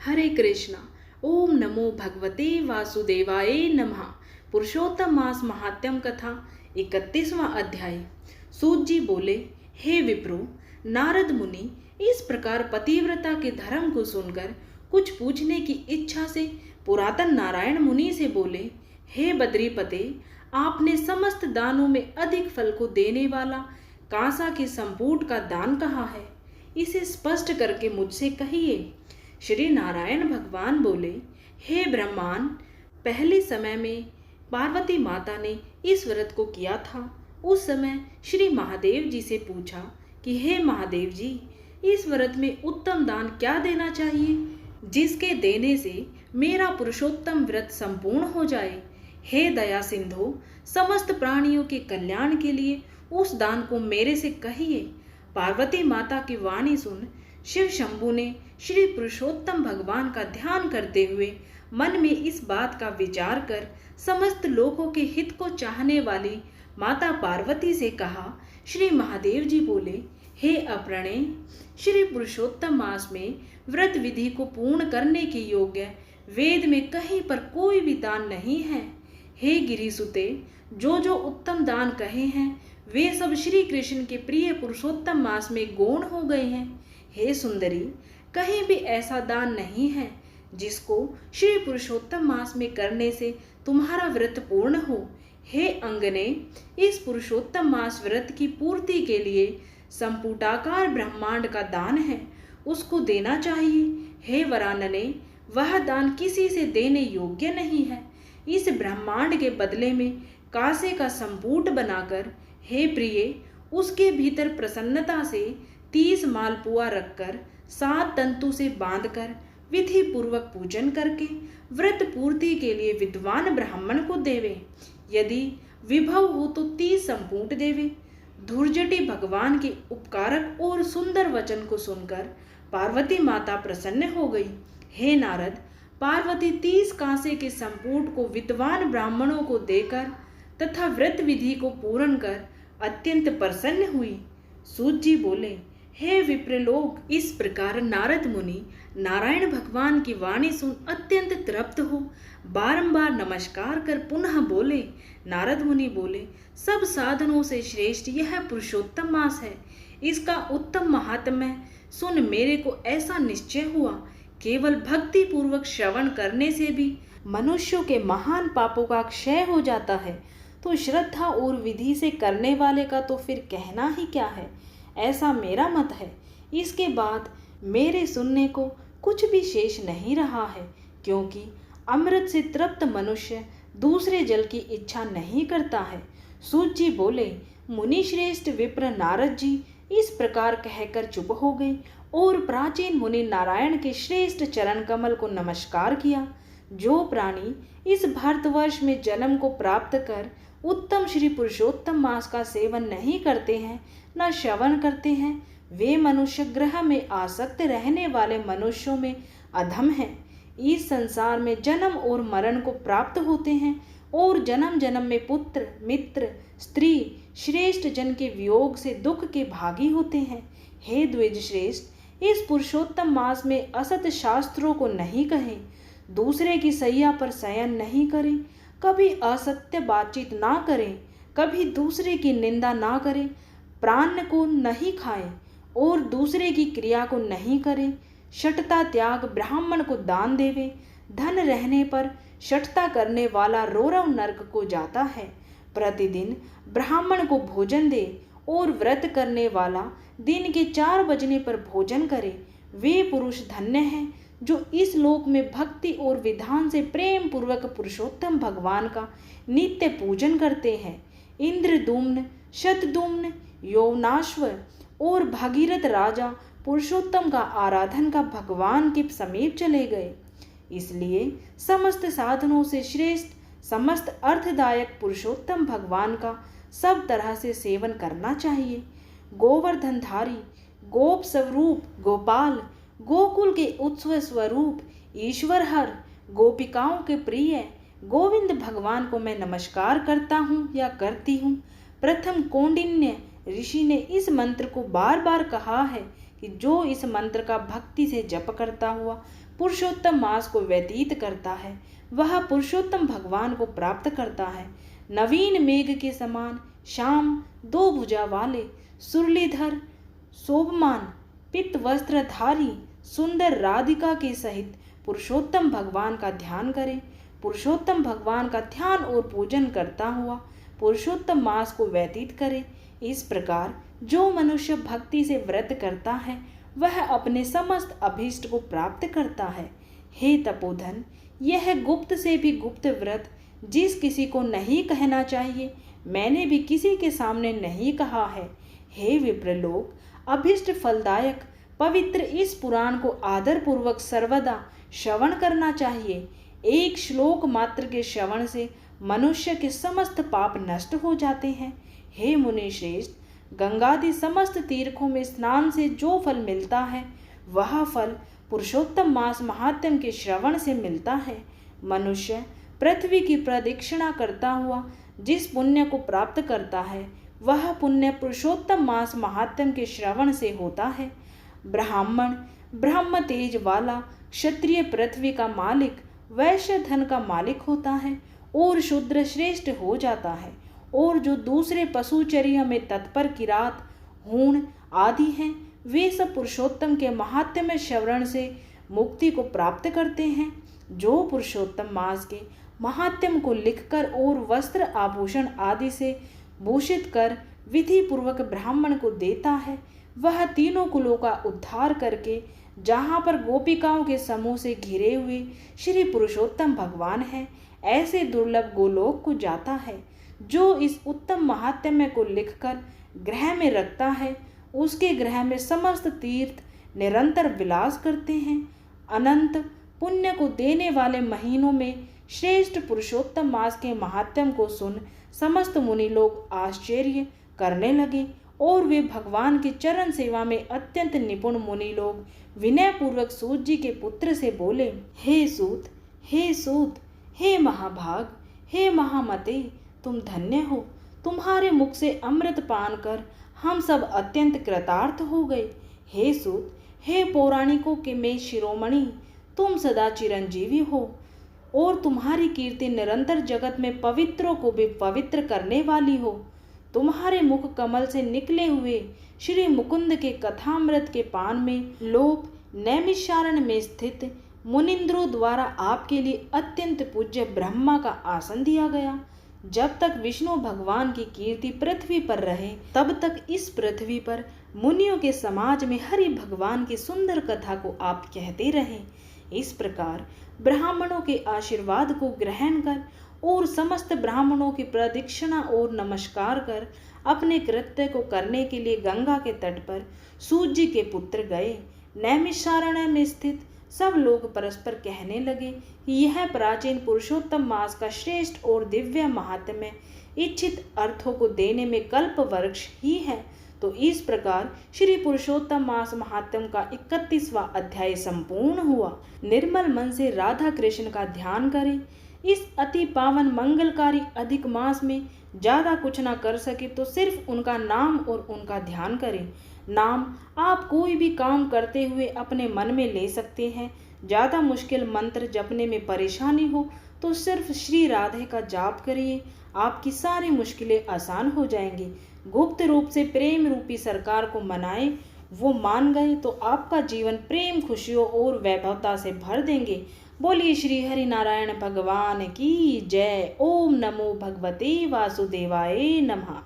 हरे कृष्णा। ओम नमो भगवते वासुदेवाय नमः। पुरुषोत्तम मास महात्म्य कथा 31वां अध्याय। सूत जी बोले, हे विप्रो, नारद मुनि इस प्रकार पतिव्रता के धर्म को सुनकर कुछ पूछने की इच्छा से पुरातन नारायण मुनि से बोले, हे बद्रीपते, आपने समस्त दानों में अधिक फल को देने वाला कांसा के संपुट का दान कहा है, इसे स्पष्ट करके मुझसे कहिए। श्री नारायण भगवान बोले, हे ब्रह्मांड, पहले समय में पार्वती माता ने इस व्रत को किया था। उस समय श्री महादेव जी से पूछा कि हे महादेव जी, इस व्रत में उत्तम दान क्या देना चाहिए, जिसके देने से मेरा पुरुषोत्तम व्रत संपूर्ण हो जाए। हे दया सिंधु, समस्त प्राणियों के कल्याण के लिए उस दान को मेरे से कहिए। पार्वती माता की वाणी सुन शिव शंभु ने श्री पुरुषोत्तम भगवान का ध्यान करते हुए मन में इस बात का विचार कर समस्त लोगों के हित को चाहने वाली माता पार्वती से कहा। श्री महादेव जी बोले, हे अप्रणेय, श्री पुरुषोत्तम मास में व्रत विधि को पूर्ण करने के योग्य वेद में कहीं पर कोई भी दान नहीं है। हे गिरिसुते, जो उत्तम दान कहे हैं वे सब श्री कृष्ण के प्रिय पुरुषोत्तम मास में गौण हो गए हैं। हे सुंदरी, कहीं भी ऐसा दान नहीं है जिसको श्री पुरुषोत्तम मास में करने से तुम्हारा व्रत पूर्ण हो। हे अंगने, इस पुरुषोत्तम मास व्रत की पूर्ति के लिए संपुटाकार ब्रह्मांड का दान है, उसको देना चाहिए। हे वरानने, वह दान किसी से देने योग्य नहीं है। इस ब्रह्मांड के बदले में कांसे का संपुट बनाकर, हे प्रिय, उसके भीतर प्रसन्नता से 30 मालपुआ रखकर 7 तंतु से बांधकर विधि पूर्वक पूजन करके व्रत पूर्ति के लिए विद्वान ब्राह्मण को देवे। यदि विभव हो तो 30 संपुट देवे। धुर्जटी भगवान के उपकारक और सुंदर वचन को सुनकर पार्वती माता प्रसन्न हो गई। हे नारद, पार्वती 30 कांसे के संपुट को विद्वान ब्राह्मणों को देकर तथा व्रत विधि को पूर्ण कर अत्यंत प्रसन्न हुई। सूत जी बोले, हे विप्रलोक, इस प्रकार नारद मुनि नारायण भगवान की वाणी सुन अत्यंत तृप्त हो बारंबार नमस्कार कर पुनः बोले। नारद मुनि बोले, सब साधनों से श्रेष्ठ यह पुरुषोत्तम मास है। इसका उत्तम महात्म्य सुन मेरे को ऐसा निश्चय हुआ, केवल भक्ति पूर्वक श्रवण करने से भी मनुष्यों के महान पापों का क्षय हो जाता है, तो श्रद्धा और विधि से करने वाले का तो फिर कहना ही क्या है। ऐसा मेरा मत है। इसके बाद मेरे सुनने को कुछ भी शेष नहीं रहा है, क्योंकि अमृत से तृप्त मनुष्य दूसरे जल की इच्छा नहीं करता है। सूत जी बोले, मुनि श्रेष्ठ विप्र नारद जी इस प्रकार कहकर चुप हो गए और प्राचीन मुनि नारायण के श्रेष्ठ चरण कमल को नमस्कार किया। जो प्राणी इस भारतवर्ष में जन्म को प्राप्त कर उत्तम श्री पुरुषोत्तम मास का सेवन नहीं करते हैं, न श्रवण करते हैं, वे मनुष्य ग्रह में आसक्त रहने वाले मनुष्यों में अधम हैं। इस संसार में जन्म और मरण को प्राप्त होते हैं और जन्म जन्म में पुत्र, मित्र, स्त्री, श्रेष्ठ जन के वियोग से दुख के भागी होते हैं। हे द्विज श्रेष्ठ, इस पुरुषोत्तम मास में असत शास्त्रों को नहीं कहें, दूसरे की सैया पर शयन नहीं करें, कभी असत्य बातचीत ना करें, कभी दूसरे की निंदा ना करें, प्राण को नहीं खाएं और दूसरे की क्रिया को नहीं करें। शठता त्याग ब्राह्मण को दान देवे। धन रहने पर शठता करने वाला रोरव नरक को जाता है। प्रतिदिन ब्राह्मण को भोजन दे और व्रत करने वाला दिन के 4 बजने पर भोजन करे। वे पुरुष धन्य हैं जो इस लोक में भक्ति और विधान से प्रेम पूर्वक पुरुषोत्तम भगवान का नित्य पूजन करते हैं। इंद्रदुम्न, शतदुम्न, यौवनाश्वर और भागीरथ राजा पुरुषोत्तम का आराधन का भगवान के समीप चले गए। इसलिए समस्त साधनों से श्रेष्ठ, समस्त अर्थदायक पुरुषोत्तम भगवान का सब तरह से सेवन करना चाहिए। गोवर्धनधारी, गोप स्वरूप गोपाल, गोकुल के उत्सव स्वरूप ईश्वर हर, गोपिकाओं के प्रिय गोविंद भगवान को मैं नमस्कार करता हूँ या करती हूँ। प्रथम कौंडिन्य ऋषि ने इस मंत्र को बार बार कहा है कि जो इस मंत्र का भक्ति से जप करता हुआ पुरुषोत्तम मास को व्यतीत करता है वह पुरुषोत्तम भगवान को प्राप्त करता है। नवीन मेघ के समान श्याम दो भुजा वाले सुरलीधर शोभमान पित्त वस्त्रधारी सुंदर राधिका के सहित पुरुषोत्तम भगवान का ध्यान करें। पुरुषोत्तम भगवान का ध्यान और पूजन करता हुआ पुरुषोत्तम मास को व्यतीत करे। इस प्रकार जो मनुष्य भक्ति से व्रत करता है वह अपने समस्त अभीष्ट को प्राप्त करता है। हे तपोधन, यह गुप्त से भी गुप्त व्रत जिस किसी को नहीं कहना चाहिए मैंने भी किसी के सामने नहीं कहा है। हे विप्रलोक, अभीष्ट फलदायक पवित्र इस पुराण को आदर पूर्वक सर्वदा श्रवण करना चाहिए। एक श्लोक मात्र के श्रवण से मनुष्य के समस्त पाप नष्ट हो जाते हैं। हे मुनि श्रेष्ठ, गंगादि समस्त तीर्थों में स्नान से जो फल मिलता है वह फल पुरुषोत्तम मास महात्म्य के श्रवण से मिलता है। मनुष्य पृथ्वी की प्रदक्षिणा करता हुआ जिस पुण्य को प्राप्त करता है वह पुण्य पुरुषोत्तम मास महात्म्य के श्रवण से होता है। ब्राह्मण ब्रह्म तेज वाला, क्षत्रिय पृथ्वी का मालिक, वैश्य धन का मालिक होता है और शूद्र श्रेष्ठ हो जाता है। और जो दूसरे पशुचर्या में तत्पर किरात, हूण आदि हैं वे सब पुरुषोत्तम के महात्म्य श्रवण से मुक्ति को प्राप्त करते हैं। जो पुरुषोत्तम मास के महात्म्य को लिखकर और वस्त्र आभूषण आदि से भूषित कर विधि पूर्वक ब्राह्मण को देता है वह तीनों कुलों का उद्धार करके जहाँ पर गोपिकाओं के समूह से घिरे हुए श्री पुरुषोत्तम भगवान हैं ऐसे दुर्लभ गोलोक को जाता है। जो इस उत्तम महात्म्य को लिखकर गृह में रखता है उसके गृह में समस्त तीर्थ निरंतर विलास करते हैं। अनंत पुण्य को देने वाले महीनों में श्रेष्ठ पुरुषोत्तम मास के महात्म्य को सुन समस्त मुनि लोग आश्चर्य करने लगे और वे भगवान की चरण सेवा में अत्यंत निपुण मुनि लोग विनय पूर्वक सूत जी के पुत्र से बोले, हे सूत, हे सूत, हे महाभाग, हे महामते, तुम धन्य हो। तुम्हारे मुख से अमृत पान कर हम सब अत्यंत कृतार्थ हो गए। हे सूत, हे पौराणिकों के में शिरोमणि, तुम सदा चिरंजीवी हो और तुम्हारी कीर्ति निरंतर जगत में पवित्रों को भी पवित्र करने वाली हो। तुम्हारे मुख कमल से निकले हुए श्री मुकुंद के कथामृत के पान में लोक नैमिषारण्य में स्थित मुनिंद्रों द्वारा आपके लिए अत्यंत पूज्य ब्रह्मा का आसन दिया गया। जब तक विष्णु भगवान की कीर्ति पृथ्वी पर रहे तब तक इस पृथ्वी पर मुनियों के समाज में हरि भगवान की सुंदर कथा को आप कहते रहे। इस प्रकार ब्राह्मणों के आशीर्वाद को ग्रहण कर और समस्त ब्राह्मणों की प्रदक्षिणा और नमस्कार कर अपने कृत्य को करने के लिए गंगा के तट पर सूत जी के पुत्र गए। नैमिषारण्य में स्थित सब लोग परस्पर कहने लगे कि यह प्राचीन पुरुषोत्तम मास का श्रेष्ठ और दिव्य महात्म्य इच्छित अर्थों को देने में कल्प वृक्ष ही है। तो इस प्रकार श्री पुरुषोत्तम मास महात्म्य का 31वां अध्याय संपूर्ण हुआ। निर्मल मन से राधा कृष्ण का ध्यान करें। इस अति पावन मंगलकारी अधिक मास में ज्यादा कुछ ना कर सके तो सिर्फ उनका नाम और उनका ध्यान करें। नाम आप कोई भी काम करते हुए अपने मन में ले सकते हैं। ज्यादा मुश्किल मंत्र जपने में परेशानी हो तो सिर्फ श्री राधे का जाप करिए, आपकी सारी मुश्किलें आसान हो जाएंगी। गुप्त रूप से प्रेम रूपी सरकार को मनाएं, वो मान गए तो आपका जीवन प्रेम, खुशियों और वैभवता से भर देंगे। बोलिए श्री हरि नारायण भगवान की जय। ओम नमो भगवते वासुदेवाय नमः।